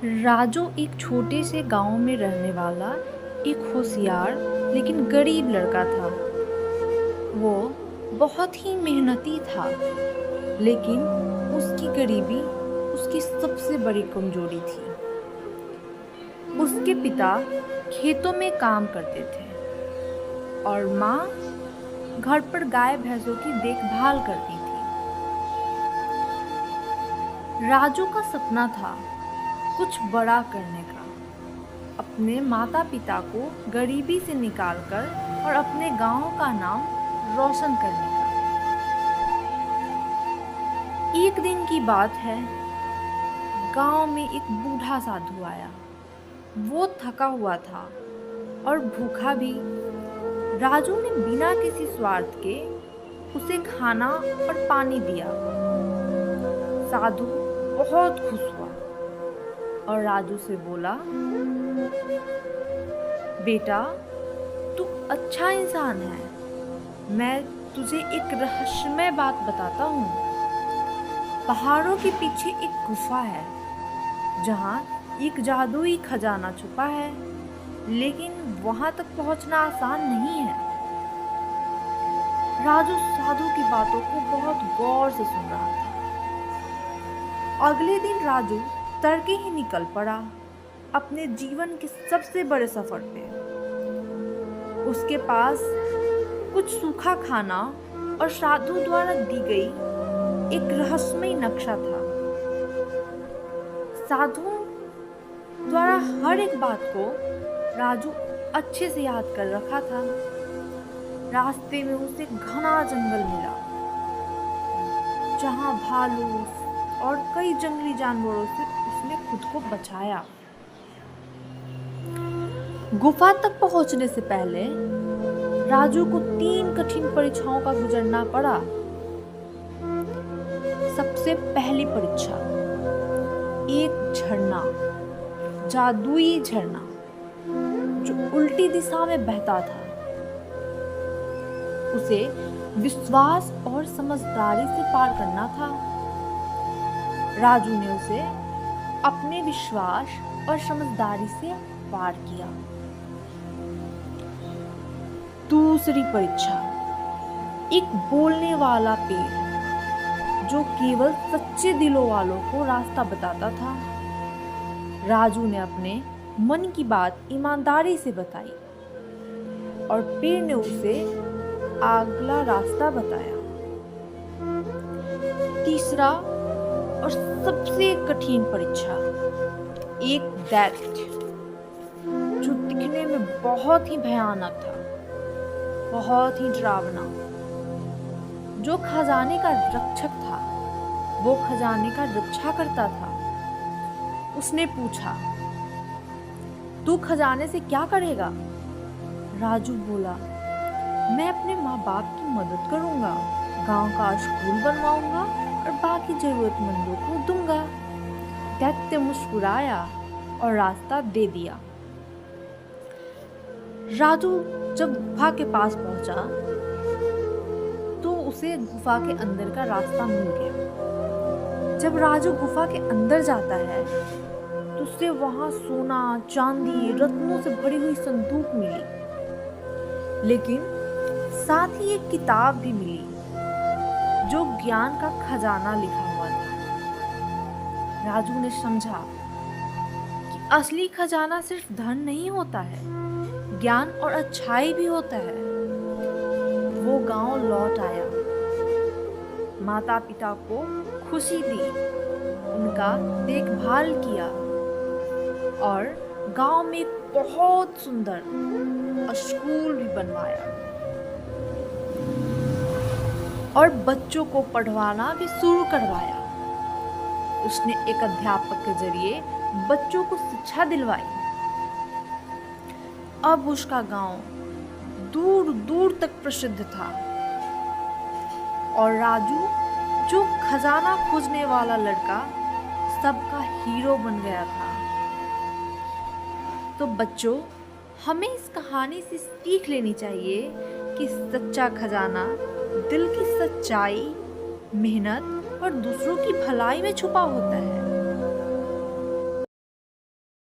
राजू एक छोटे से गांव में रहने वाला एक होशियार लेकिन गरीब लड़का था। वो बहुत ही मेहनती था, लेकिन उसकी गरीबी उसकी सबसे बड़ी कमजोरी थी। उसके पिता खेतों में काम करते थे और माँ घर पर गाय भैंसों की देखभाल करती थी। राजू का सपना था कुछ बड़ा करने का, अपने माता पिता को गरीबी से निकालकर और अपने गांव का नाम रोशन करने का। एक दिन की बात है, गांव में एक बूढ़ा साधु आया। वो थका हुआ था और भूखा भी। राजू ने बिना किसी स्वार्थ के उसे खाना और पानी दिया। साधु बहुत खुश हुआ और राजू से बोला, बेटा, तू अच्छा इंसान है। मैं तुझे एक रहस्यमय बात बताता हूँ। पहाड़ों के पीछे एक गुफा है जहाँ एक जादुई खजाना छुपा है, लेकिन वहां तक पहुंचना आसान नहीं है। राजू साधु की बातों को बहुत गौर से सुन रहा था। अगले दिन राजू तड़के ही निकल पड़ा अपने जीवन के सबसे बड़े सफर पे। उसके पास कुछ सूखा खाना और साधु द्वारा दी गई एक रहस्यमय नक्शा था। साधु द्वारा हर एक बात को राजू अच्छे से याद कर रखा था। रास्ते में उसे घना जंगल मिला जहां भालू और कई जंगली जानवरों से उसने खुद को बचाया। गुफा तक पहुंचने से पहले राजू को 3 कठिन परीक्षाओं का गुजरना पड़ा। सबसे पहली परीक्षा, एक झरना, जादुई झरना जो उल्टी दिशा में बहता था। उसे विश्वास और समझदारी से पार करना था। राजू ने उसे अपने विश्वास और समझदारी से पार किया। दूसरी परीक्षा, एक बोलने वाला पेड़ जो केवल सच्चे दिलों वालों को रास्ता बताता था। राजू ने अपने मन की बात ईमानदारी से बताई और पेड़ ने उसे अगला रास्ता बताया। तीसरा और सबसे कठिन परीक्षा, एक दैत्य जो दिखने में बहुत ही भयानक था, बहुत ही डरावना, जो खजाने का रक्षक था। वो खजाने का रक्षा करता था। उसने पूछा, तू खजाने से क्या करेगा? राजू बोला, मैं अपने माँ बाप की मदद करूंगा, गांव का स्कूल बनवाऊंगा और बाकी जरूरतमंदों को दूंगा। दैत्य मुस्कुराया और रास्ता दे दिया। राजू जब गुफा के पास पहुंचा तो उसे गुफा के अंदर का रास्ता मिल गया। जब राजू गुफा के अंदर जाता है तो उसे वहां सोना, चांदी, रत्नों से भरी हुई संदूक मिली, लेकिन साथ ही एक किताब भी मिली जो ज्ञान का खजाना लिखा हुआ था। राजू ने समझा कि असली खजाना सिर्फ धन नहीं होता है, ज्ञान और अच्छाई भी होता है। वो गांव लौट आया, माता पिता को खुशी दी, उनका देखभाल किया और गांव में एक बहुत सुंदर स्कूल भी बनवाया और बच्चों को पढ़वाना भी शुरू करवाया। उसने एक अध्यापक के जरिए बच्चों को शिक्षा दिलवाई। अब उसका गांव दूर दूर तक प्रसिद्ध था और राजू, जो खजाना खोजने वाला लड़का, सबका हीरो बन गया था। तो बच्चों, हमें इस कहानी से सीख लेनी चाहिए कि सच्चा खजाना दिल की सच्चाई, मेहनत और दूसरों की भलाई में छुपा होता है।